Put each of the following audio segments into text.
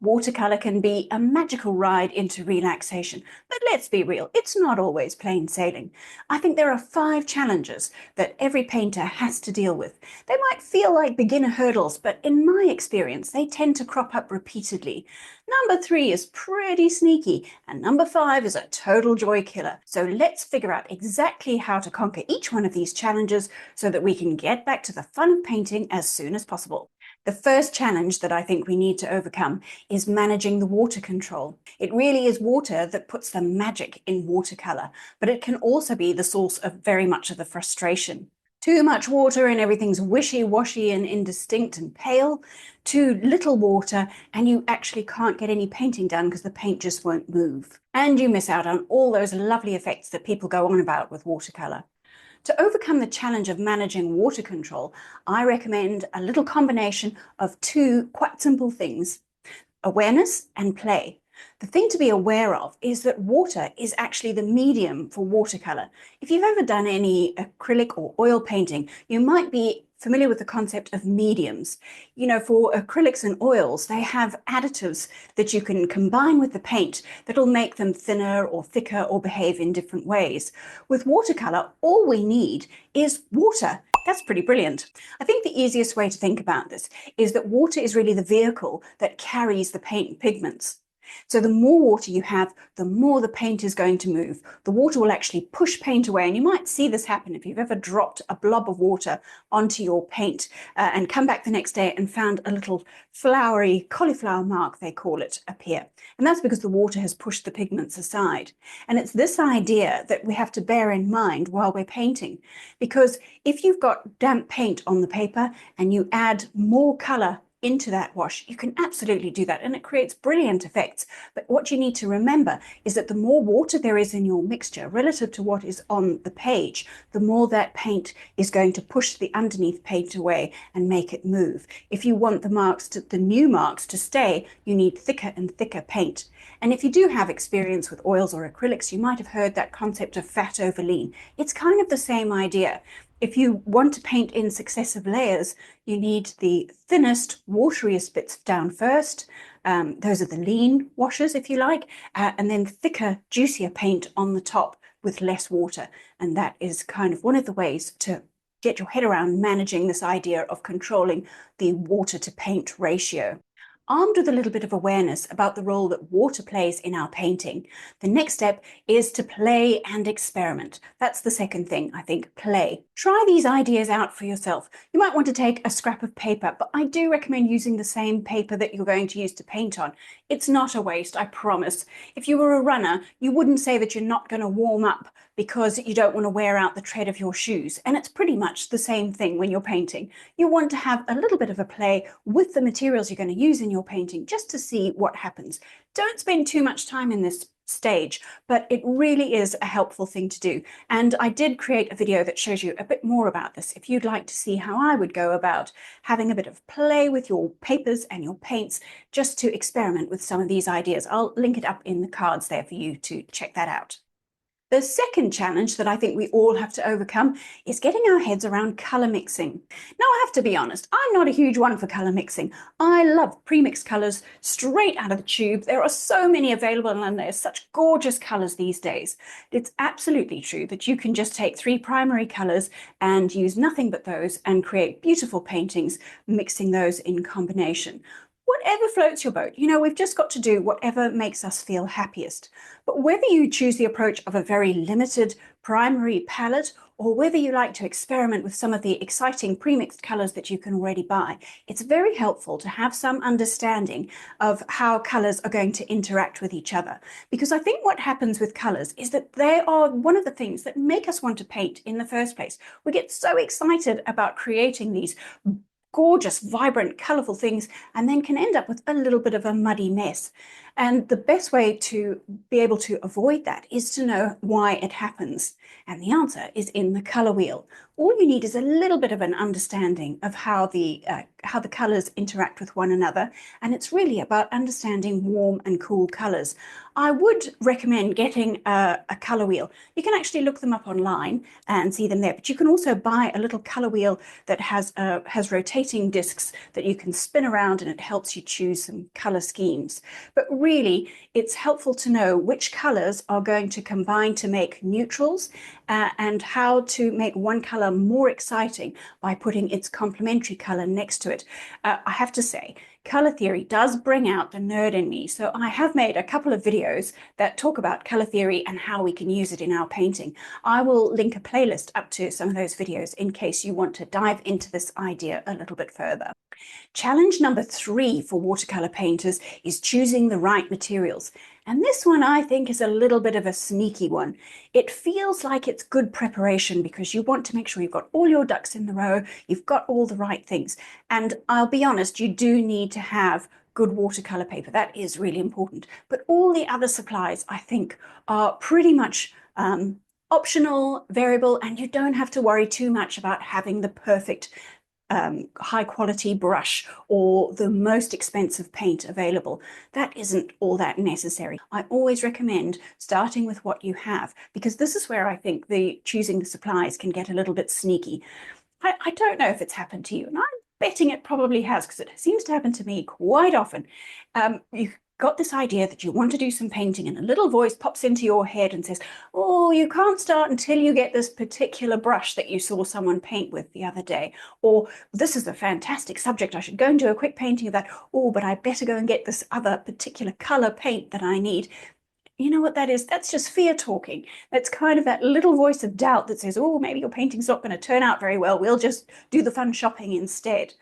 Watercolour can be a magical ride into relaxation, but let's be real, it's not always plain sailing. I think there are 5 challenges that every painter has to deal with. They might feel like beginner hurdles, but in my experience, they tend to crop up repeatedly. Number 3 is pretty sneaky, and number 5 is a total joy killer. So let's figure out exactly how to conquer each one of these challenges so that we can get back to the fun of painting as soon as possible. The first challenge that I think we need to overcome is managing the water control. It really is water that puts the magic in watercolor, but it can also be the source of very much of the frustration. Too much water and everything's wishy-washy and indistinct and pale. Too little water and you actually can't get any painting done because the paint just won't move. And you miss out on all those lovely effects that people go on about with watercolor. To overcome the challenge of managing water control, I recommend a little combination of 2 quite simple things: awareness and play. The thing to be aware of is that water is actually the medium for watercolor. If you've ever done any acrylic or oil painting, you might be familiar with the concept of mediums. You know, for acrylics and oils, they have additives that you can combine with the paint that'll make them thinner or thicker or behave in different ways. With watercolor, all we need is water. That's pretty brilliant. I think the easiest way to think about this is that water is really the vehicle that carries the paint pigments. So the more water you have, the more the paint is going to move. The water will actually push paint away, and you might see this happen if you've ever dropped a blob of water onto your paint and come back the next day and found a little flowery cauliflower mark, they call it, appear. And that's because the water has pushed the pigments aside. And it's this idea that we have to bear in mind while we're painting, because if you've got damp paint on the paper and you add more color into that wash, you can absolutely do that, and it creates brilliant effects. But what you need to remember is that the more water there is in your mixture relative to what is on the page, the more that paint is going to push the underneath paint away and make it move. If you want the new marks to stay, you need thicker and thicker paint. And if you do have experience with oils or acrylics, you might have heard that concept of fat over lean. It's kind of the same idea. If you want to paint in successive layers, you need the thinnest, wateriest bits down first. Those are the lean washes, if you like, and then thicker, juicier paint on the top with less water. And that is kind of one of the ways to get your head around managing this idea of controlling the water to paint ratio. Armed with a little bit of awareness about the role that water plays in our painting, the next step is to play and experiment. That's the second thing, I think, play. Try these ideas out for yourself. You might want to take a scrap of paper, but I do recommend using the same paper that you're going to use to paint on. It's not a waste, I promise. If you were a runner, you wouldn't say that you're not going to warm up because you don't want to wear out the tread of your shoes. And it's pretty much the same thing when you're painting. You want to have a little bit of a play with the materials you're going to use in your painting just to see what happens. Don't spend too much time in this stage, but it really is a helpful thing to do. And I did create a video that shows you a bit more about this if you'd like to see how I would go about having a bit of play with your papers and your paints just to experiment with some of these ideas. I'll link it up in the cards there for you to check that out. The second challenge that I think we all have to overcome is getting our heads around colour mixing. Now, I have to be honest, I'm not a huge one for colour mixing. I love pre-mixed colours straight out of the tube. There are so many available and there's such gorgeous colours these days. It's absolutely true that you can just take 3 primary colours and use nothing but those and create beautiful paintings, mixing those in combination. Whatever floats your boat, you know, we've just got to do whatever makes us feel happiest. But whether you choose the approach of a very limited primary palette or whether you like to experiment with some of the exciting pre-mixed colors that you can already buy, it's very helpful to have some understanding of how colors are going to interact with each other. Because I think what happens with colors is that they are one of the things that make us want to paint in the first place. We get so excited about creating these gorgeous, vibrant, colorful things, and then can end up with a little bit of a muddy mess. And the best way to be able to avoid that is to know why it happens. And the answer is in the color wheel. All you need is a little bit of an understanding of how the how the colors interact with one another, and it's really about understanding warm and cool colors. I would recommend getting a color wheel. You can actually look them up online and see them there, but you can also buy a little color wheel that has rotating discs that you can spin around, and it helps you choose some color schemes. But really, it's helpful to know which colors are going to combine to make neutrals, and how to make one color more exciting by putting its complementary color next to it. I have to say, color theory does bring out the nerd in me, so I have made a couple of videos that talk about color theory and how we can use it in our painting. I will link a playlist up to some of those videos in case you want to dive into this idea a little bit further. Challenge number 3 for watercolor painters is choosing the right materials. And this one, I think, is a little bit of a sneaky one. It feels like it's good preparation because you want to make sure you've got all your ducks in the row, you've got all the right things. And I'll be honest, you do need to have good watercolor paper. That is really important. But all the other supplies, I think, are pretty much optional, variable, and you don't have to worry too much about having the perfect high quality brush or the most expensive paint available. That isn't all that necessary. I always recommend starting with what you have, because this is where I think the choosing the supplies can get a little bit sneaky. I don't know if it's happened to you, and I'm betting it probably has, because it seems to happen to me quite often. You've got this idea that you want to do some painting, and a little voice pops into your head and says, oh, you can't start until you get this particular brush that you saw someone paint with the other day. Or this is a fantastic subject, I should go and do a quick painting of that. Oh, but I better go and get this other particular color paint that I need. You know what that is? That's just fear talking. That's kind of that little voice of doubt that says, oh, maybe your painting's not going to turn out very well. We'll just do the fun shopping instead.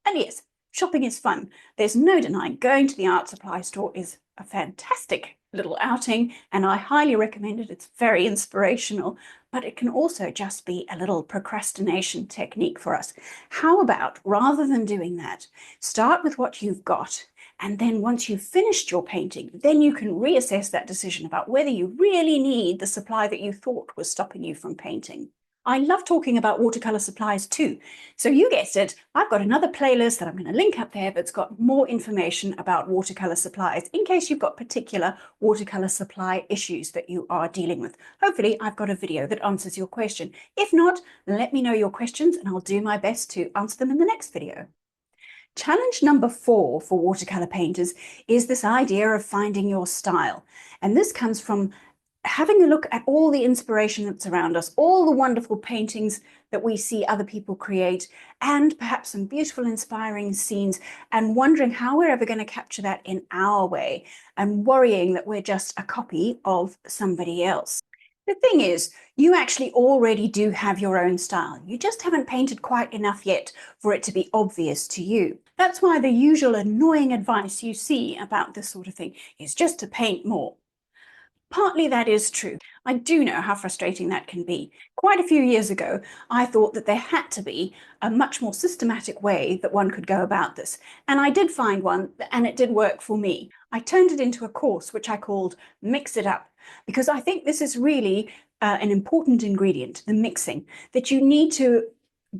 And yes, shopping is fun. There's no denying going to the art supply store is a fantastic little outing, and I highly recommend it. It's very inspirational, but it can also just be a little procrastination technique for us. How about, rather than doing that, start with what you've got, and then once you've finished your painting, then you can reassess that decision about whether you really need the supply that you thought was stopping you from painting. I love talking about watercolor supplies too. So you guessed it, I've got another playlist that I'm going to link up there that's got more information about watercolor supplies in case you've got particular watercolor supply issues that you are dealing with. Hopefully I've got a video that answers your question. If not, let me know your questions and I'll do my best to answer them in the next video. Challenge number 4 for watercolor painters is this idea of finding your style. And this comes from having a look at all the inspiration that's around us, all the wonderful paintings that we see other people create, and perhaps some beautiful, inspiring scenes, and wondering how we're ever going to capture that in our way, and worrying that we're just a copy of somebody else. The thing is, you actually already do have your own style. You just haven't painted quite enough yet for it to be obvious to you. That's why the usual annoying advice you see about this sort of thing is just to paint more. Partly that is true. I do know how frustrating that can be. Quite a few years ago, I thought that there had to be a much more systematic way that one could go about this. And I did find one, and it did work for me. I turned it into a course which I called Mix It Up, because I think this is really an important ingredient, the mixing, that you need to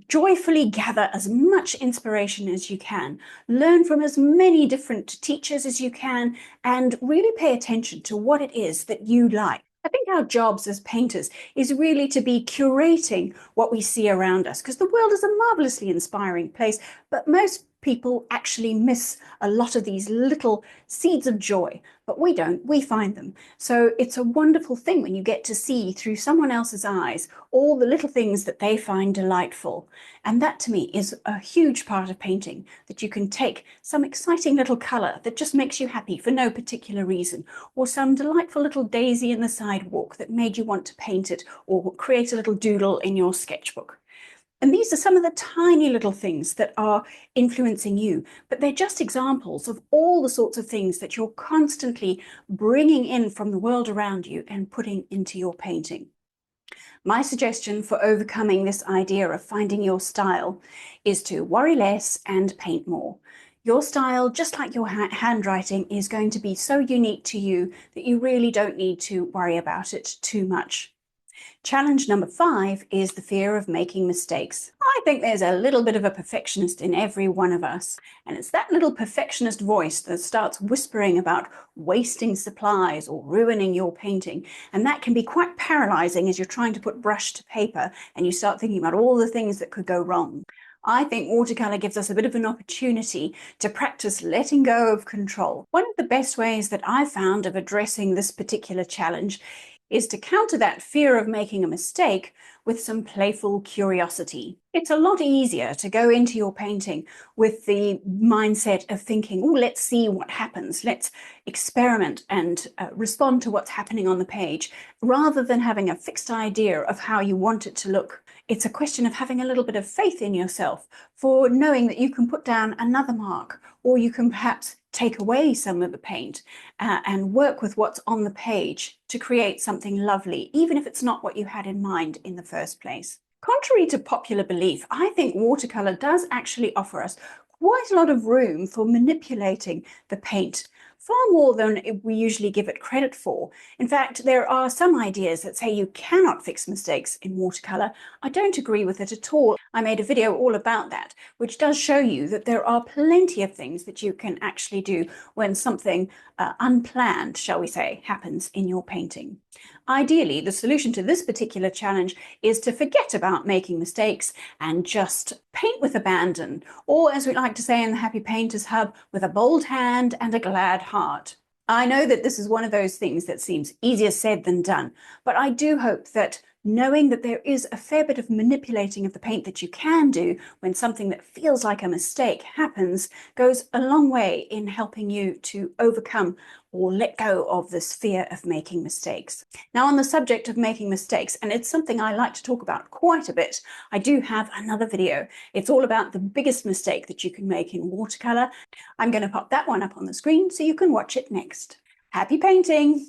joyfully gather as much inspiration as you can, learn from as many different teachers as you can, and really pay attention to what it is that you like. I think our jobs as painters is really to be curating what we see around us, because the world is a marvelously inspiring place, but most people actually miss a lot of these little seeds of joy, but we don't, we find them. So it's a wonderful thing when you get to see through someone else's eyes all the little things that they find delightful. And that to me is a huge part of painting, that you can take some exciting little color that just makes you happy for no particular reason, or some delightful little daisy in the sidewalk that made you want to paint it or create a little doodle in your sketchbook. And these are some of the tiny little things that are influencing you, but they're just examples of all the sorts of things that you're constantly bringing in from the world around you and putting into your painting. My suggestion for overcoming this idea of finding your style is to worry less and paint more. Your style, just like your handwriting, is going to be so unique to you that you really don't need to worry about it too much. Challenge number 5 is the fear of making mistakes. I think there's a little bit of a perfectionist in every one of us, and it's that little perfectionist voice that starts whispering about wasting supplies or ruining your painting, and that can be quite paralyzing as you're trying to put brush to paper and you start thinking about all the things that could go wrong. I think watercolor gives us a bit of an opportunity to practice letting go of control. One of the best ways that I've found of addressing this particular challenge is to counter that fear of making a mistake with some playful curiosity. It's a lot easier to go into your painting with the mindset of thinking, oh, let's see what happens. Let's experiment and respond to what's happening on the page, rather than having a fixed idea of how you want it to look. It's a question of having a little bit of faith in yourself, for knowing that you can put down another mark, or you can perhaps take away some of the paint and work with what's on the page to create something lovely, even if it's not what you had in mind in the first place. Contrary to popular belief, I think watercolor does actually offer us quite a lot of room for manipulating the paint, far more than we usually give it credit for. In fact, there are some ideas that say you cannot fix mistakes in watercolor. I don't agree with it at all. I made a video all about that, which does show you that there are plenty of things that you can actually do when something unplanned, shall we say, happens in your painting. Ideally, the solution to this particular challenge is to forget about making mistakes and just paint with abandon, or as we like to say in the Happy Painters Hub, with a bold hand and a glad heart. I know that this is one of those things that seems easier said than done, but I do hope that knowing that there is a fair bit of manipulating of the paint that you can do when something that feels like a mistake happens goes a long way in helping you to overcome or let go of this fear of making mistakes. Now, on the subject of making mistakes, and it's something I like to talk about quite a bit, I do have another video. It's all about the biggest mistake that you can make in watercolor. I'm going to pop that one up on the screen so you can watch it next. Happy painting!